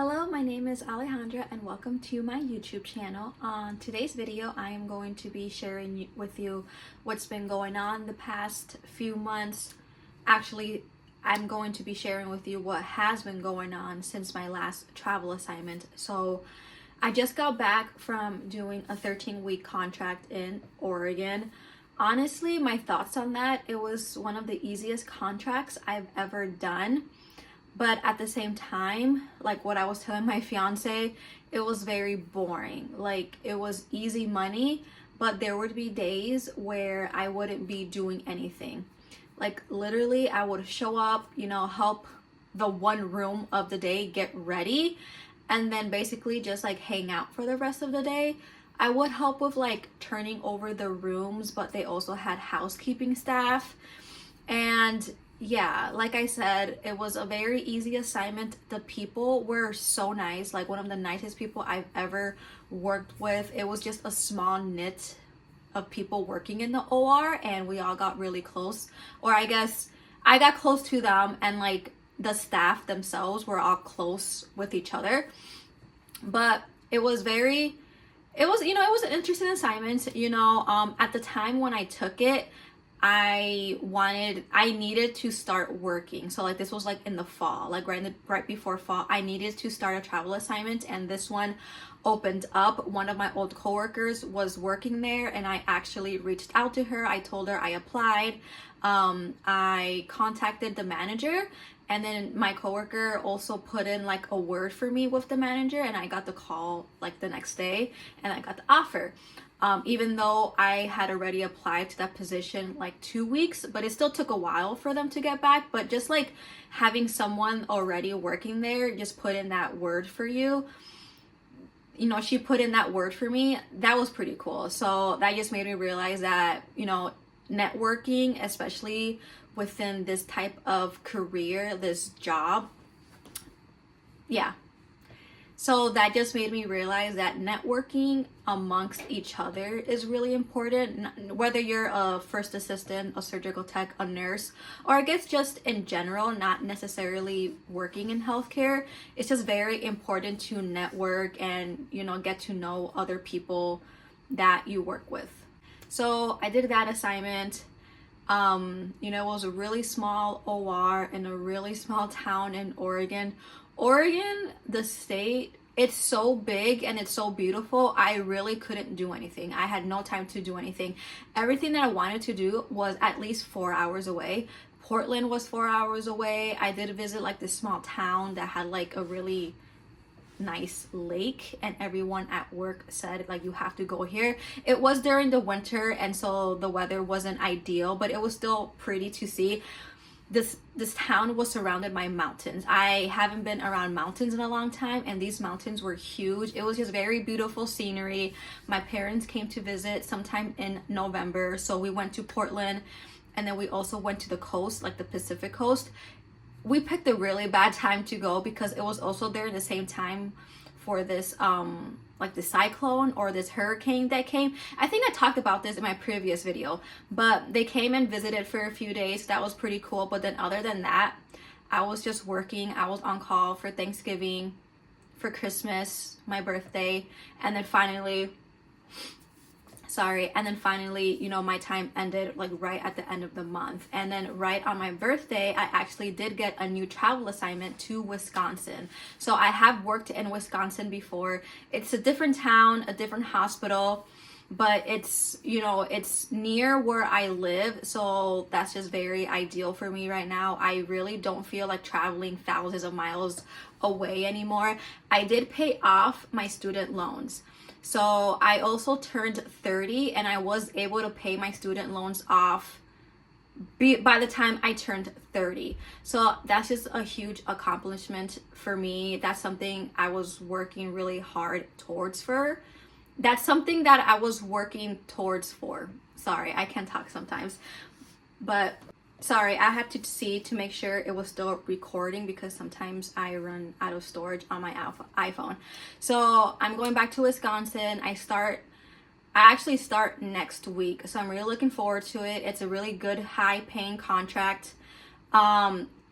Hello, my name is Alejandra and welcome to my YouTube channel. On today's video, I am going to be sharing with you what's been going on the past few months. Actually, I'm going to be sharing with you what has been going on since my last travel assignment. So I just got back from doing a 13-week contract in Oregon. Honestly, my thoughts on that, it was one of the easiest contracts I've ever done. But at the same time, like what I was telling my fiance, it was very boring. Like it was easy money, but there would be days where I wouldn't be doing anything. Like literally I would show up, help the one room of the day get ready and then basically just like hang out for the rest of the day. I would help with like turning over the rooms, but they also had housekeeping staff. And yeah, like I said, it was a very easy assignment. The people were so nice, like one of the nicest people I've ever worked with. It was just a small knit of people working in the OR and we all got really close. Or I guess I got close to them and like the staff themselves were all close with each other. But it was an interesting assignment. At the time when I took it, I needed to start working. So like this was like in the fall, like right before fall, I needed to start a travel assignment and this one opened up. One of my old coworkers was working there and I actually reached out to her. I told her I applied. I contacted the manager and then my coworker also put in like a word for me with the manager and I got the call like the next day and I got the offer. Even though I had already applied to that position like 2 weeks, but it still took a while for them to get back. But just like having someone already working there just put in that word for you, she put in that word for me, that was pretty cool. So that just made me realize that, networking, especially within this type of career, this job, yeah. So that just made me realize that networking amongst each other is really important, whether you're a first assistant, a surgical tech, a nurse, or I guess just in general, not necessarily working in healthcare. It's just very important to network and, get to know other people that you work with. So I did that assignment. It was a really small OR in a really small town in Oregon. Oregon, the state, it's so big and it's so beautiful. I really couldn't do anything. I had no time to do anything. Everything that I wanted to do was at least 4 hours away. Portland was 4 hours away. I did visit like this small town that had like a really nice lake and everyone at work said like you have to go here. It was during the winter and so the weather wasn't ideal, but it was still pretty to see. This town was surrounded by mountains. I haven't been around mountains in a long time and these mountains were huge. It was just very beautiful scenery. My parents came to visit sometime in November, so we went to Portland and then we also went to the coast, like the Pacific coast. We picked a really bad time to go because it was also there at the same time for this like the cyclone or this hurricane that came. I think I talked about this in my previous video, but they came and visited for a few days. That was pretty cool. But then other than that, I was just working. I was on call for Thanksgiving, for Christmas, my birthday, and then finally, my time ended like right at the end of the month. And then right on my birthday, I actually did get a new travel assignment to Wisconsin. So I have worked in Wisconsin before. It's a different town, a different hospital, but it's near where I live. So that's just very ideal for me right now. I really don't feel like traveling thousands of miles away anymore. I did pay off my student loans. So I also turned 30 and I was able to pay my student loans off by the time I turned 30. So that's just a huge accomplishment for me. That's something I was working really hard towards for. That's something that I was working towards for. Sorry, I can't talk sometimes. But sorry, I had to see to make sure it was still recording because sometimes I run out of storage on my iPhone. So I'm going back to Wisconsin. I actually start next week. So I'm really looking forward to it. It's a really good high paying contract.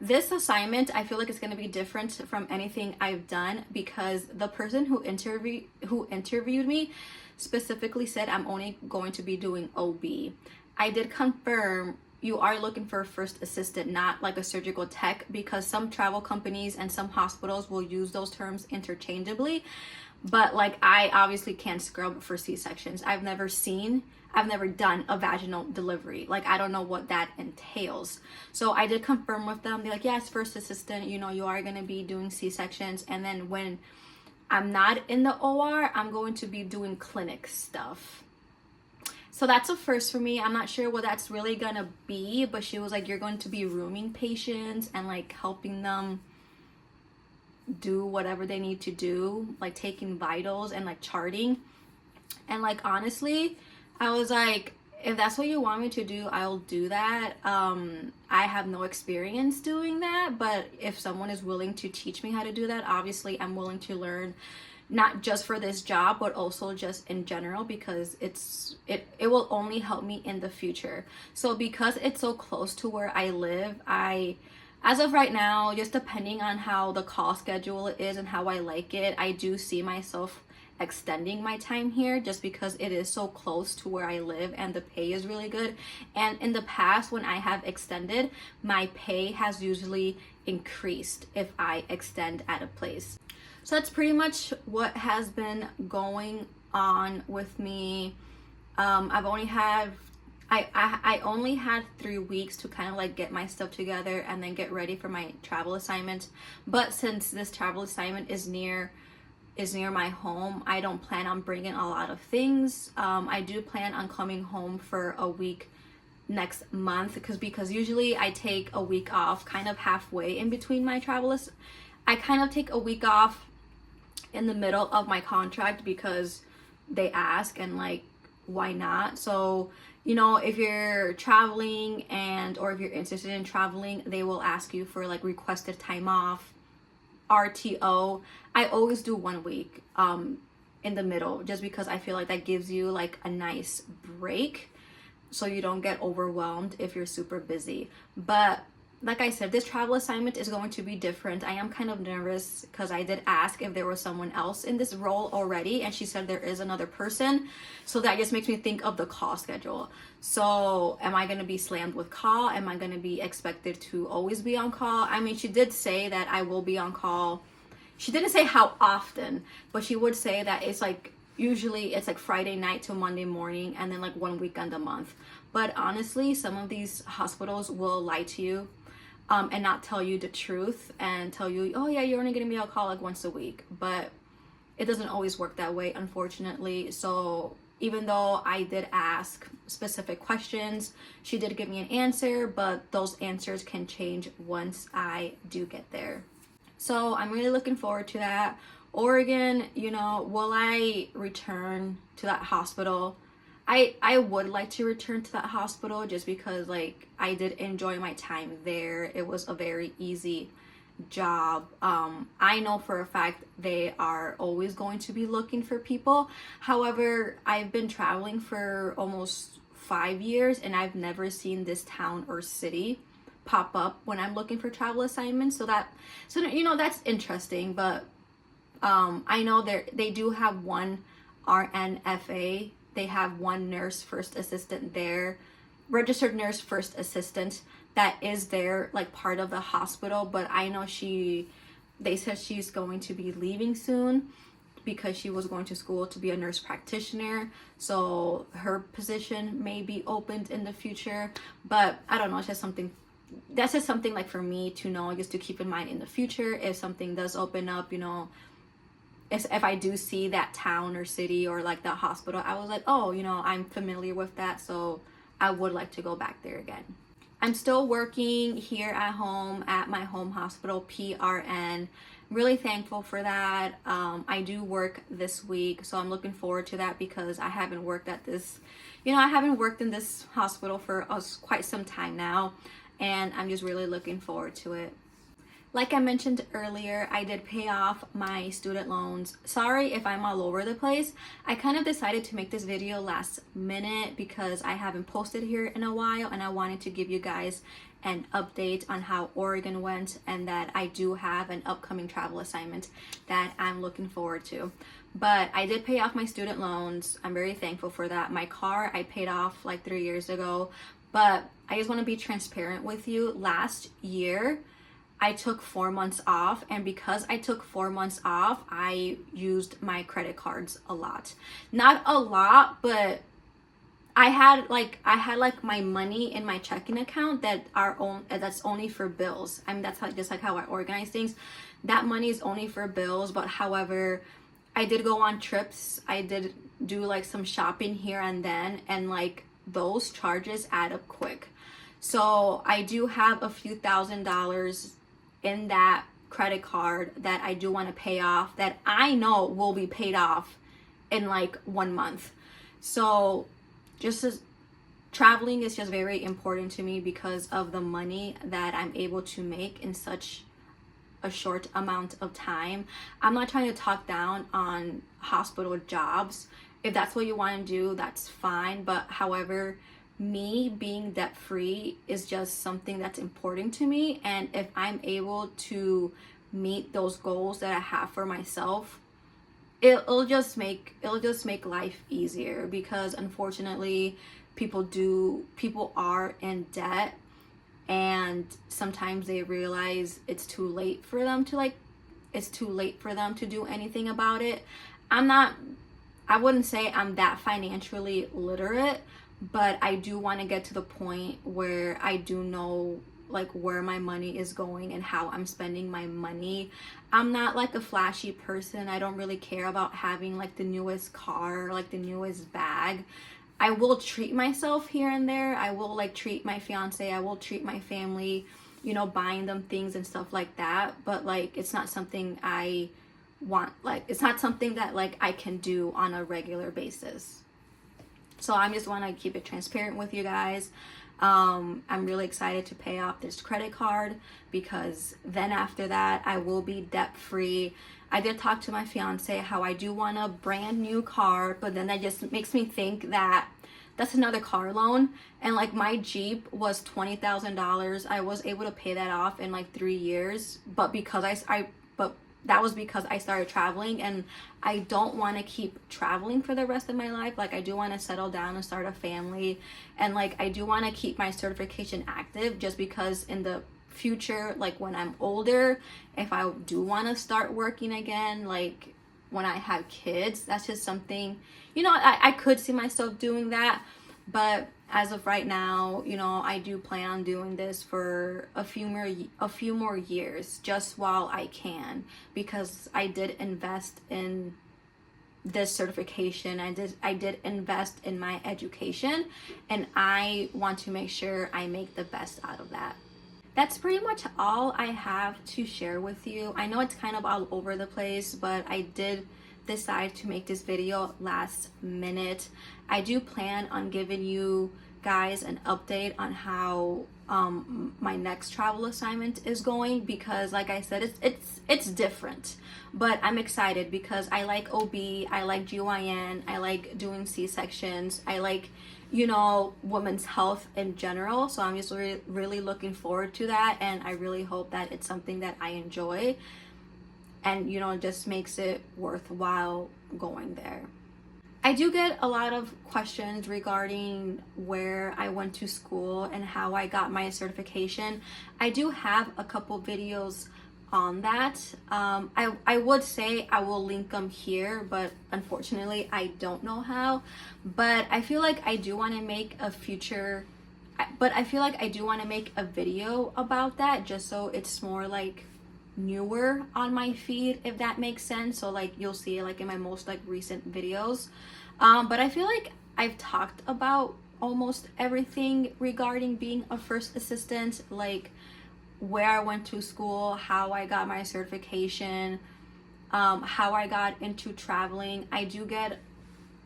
This assignment, I feel like it's going to be different from anything I've done because the person who interviewed me specifically said I'm only going to be doing OB. I did confirm you are looking for a first assistant, not like a surgical tech, because some travel companies and some hospitals will use those terms interchangeably. But like, I obviously can't scrub for C-sections. I've never done a vaginal delivery. Like, I don't know what that entails. So I did confirm with them. They're like, yes, first assistant, you know, you are going to be doing C-sections. And then when I'm not in the OR, I'm going to be doing clinic stuff. So that's a first for me. I'm not sure what that's really going to be, but she was like, you're going to be rooming patients and like helping them do whatever they need to do, like taking vitals and like charting. And like, honestly, I was like, if that's what you want me to do, I'll do that. I have no experience doing that, but if someone is willing to teach me how to do that, obviously I'm willing to learn, not just for this job, but also just in general, because it will only help me in the future. So because it's so close to where I live, as of right now, just depending on how the call schedule is and how I like it, I do see myself extending my time here just because it is so close to where I live and the pay is really good. And in the past, when I have extended, my pay has usually increased if I extend at a place. So that's pretty much what has been going on with me. I only had 3 weeks to kind of like get my stuff together and then get ready for my travel assignment. But since this travel assignment is near my home, I don't plan on bringing a lot of things. I do plan on coming home for a week next month because usually I take a week off kind of halfway in between my travels. I kind of take a week off in the middle of my contract because they ask, and like, why not? So, you know, if you're traveling or if you're interested in traveling, they will ask you for like requested time off, RTO. I always do 1 week in the middle, just because I feel like that gives you like a nice break so you don't get overwhelmed if you're super busy. But like I said, this travel assignment is going to be different. I am kind of nervous because I did ask if there was someone else in this role already, and she said there is another person. So that just makes me think of the call schedule. So am I going to be slammed with call? Am I going to be expected to always be on call? I mean, she did say that I will be on call. She didn't say how often, but she would say that it's like, usually it's like Friday night to Monday morning, and then like 1 weekend a month. But honestly, some of these hospitals will lie to you and not tell you the truth and tell you, oh yeah, you're only gonna be on call like once a week. But it doesn't always work that way, unfortunately. So even though I did ask specific questions, she did give me an answer, but those answers can change once I do get there. So I'm really looking forward to that. Oregon, you know, will I return to that hospital? I would like to return to that hospital just because like I did enjoy my time there. It was a very easy job. I know for a fact they are always going to be looking for people. However, I've been traveling for almost 5 years and I've never seen this town or city pop up when I'm looking for travel assignments. So you know, that's interesting. But I know they do have one RNFA. They have one nurse first assistant there, registered nurse first assistant that is there like part of the hospital. But I know they said she's going to be leaving soon because she was going to school to be a nurse practitioner. So her position may be opened in the future. But I don't know, that's just something like for me to know, just to keep in mind in the future. If something does open up, you know, if I do see that town or city or like that hospital, I was like, oh, you know, I'm familiar with that, so I would like to go back there again. I'm still working here at home at my home hospital, PRN. Really thankful for that. I do work this week, so I'm looking forward to that because I haven't worked at this, you know, I haven't worked in this hospital for quite some time now, and I'm just really looking forward to it. Like I mentioned earlier, I did pay off my student loans. Sorry if I'm all over the place. I kind of decided to make this video last minute because I haven't posted here in a while and I wanted to give you guys an update on how Oregon went, and that I do have an upcoming travel assignment that I'm looking forward to. But I did pay off my student loans. I'm very thankful for that. My car I paid off like 3 years ago, but I just want to be transparent with you. Last year I took 4 months off, and because I took 4 months off, I used my credit cards a lot. Not a lot, but I had like my money in my checking account that's only for bills. I mean, that's like just like how I organize things. That money is only for bills, but however, I did go on trips. I did do like some shopping here and then, and like those charges add up quick. So I do have a few $1,000s in that credit card that I do want to pay off, that I know will be paid off in like 1 month. So just as traveling is just very important to me because of the money that I'm able to make in such a short amount of time. I'm not trying to talk down on hospital jobs. If that's what you want to do, that's fine. But however, me being debt free is just something that's important to me. And if I'm able to meet those goals that I have for myself, it'll just make life easier, because unfortunately people are in debt, and sometimes they realize it's too late for them to do anything about it. I wouldn't say I'm that financially literate, but I do want to get to the point where I do know like where my money is going and how I'm spending my money. I'm not like a flashy person. I don't really care about having like the newest car, like the newest bag. I will treat myself here and there. I will like treat my fiance, I will treat my family, you know, buying them things and stuff like that. But like, it's not something I want, like, it's not something that like I can do on a regular basis. So I just want to keep it transparent with you guys. I'm really excited to pay off this credit card, because then after that I will be debt free. I did talk to my fiance how I do want a brand new car, but then that just makes me think that that's another car loan. And like my Jeep was $20,000. I was able to pay that off in like 3 years, but because but that was because I started traveling, and I don't want to keep traveling for the rest of my life. Like I do want to settle down and start a family, and like I do want to keep my certification active, just because in the future, like when I'm older, if I do want to start working again, like when I have kids, that's just something, you know, I could see myself doing that. But as of right now, you know, I do plan on doing this for a few more years, just while I can, because I did invest in this certification. I did invest in my education, and I want to make sure I make the best out of that. That's pretty much all I have to share with you. I know it's kind of all over the place, but I did decide to make this video last minute. I do plan on giving you guys an update on how my next travel assignment is going, because like I said, it's different, but I'm excited because I like OB, I like GYN, I like doing C-sections, I like, you know, women's health in general. So I'm just really looking forward to that, and I really hope that it's something that I enjoy, and you know, it just makes it worthwhile going there. I do get a lot of questions regarding where I went to school and how I got my certification. I do have a couple videos on that. I would say I will link them here, but unfortunately I don't know how. But I feel like I do want to make a video about that, just so it's more like newer on my feed, if that makes sense. So like you'll see it like in my most like recent videos, but I feel like I've talked about almost everything regarding being a first assistant, like where I went to school, how I got my certification, how I got into traveling. I do get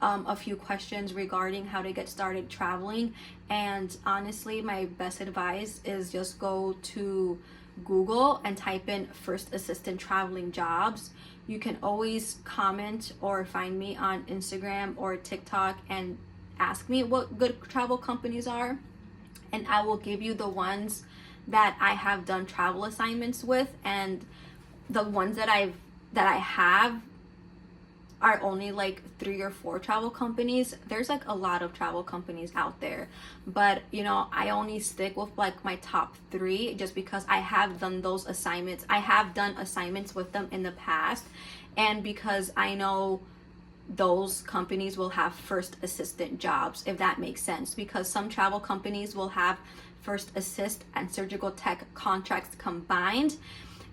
a few questions regarding how to get started traveling, and honestly my best advice is just go to Google and type in first assistant traveling jobs. You can always comment or find me on Instagram or TikTok and ask me what good travel companies are, and I will give you the ones that I have done travel assignments with, and the ones that I have are only like 3 or 4 travel companies. There's like a lot of travel companies out there, but you know, I only stick with like my top 3 just because I have done those assignments. I have done assignments with them in the past, and because I know those companies will have first assistant jobs, if that makes sense, because some travel companies will have first assist and surgical tech contracts combined.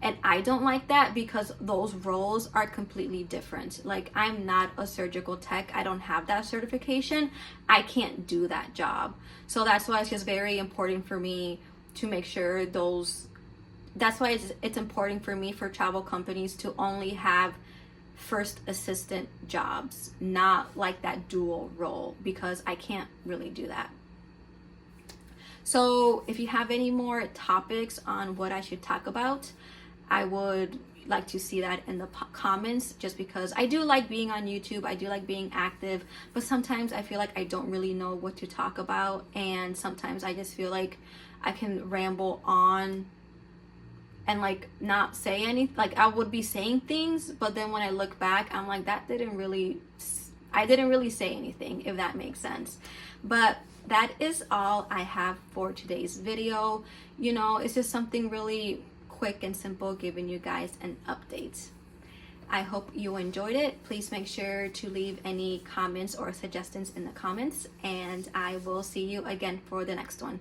And I don't like that because those roles are completely different. Like, I'm not a surgical tech. I don't have that certification. I can't do that job. So that's why it's just very important for me to make sure that's why it's important for me for travel companies to only have first assistant jobs, not like that dual role, because I can't really do that. So if you have any more topics on what I should talk about, I would like to see that in the comments, just because I do like being on YouTube. I do like being active, but sometimes I feel like I don't really know what to talk about, and sometimes I just feel like I can ramble on and like not say anything. Like, I would be saying things, but then when I look back, I'm like, I didn't really say anything, if that makes sense. But that is all I have for today's video. You know, it's just something really quick and simple, giving you guys an update. I hope you enjoyed it. Please make sure to leave any comments or suggestions in the comments, and I will see you again for the next one.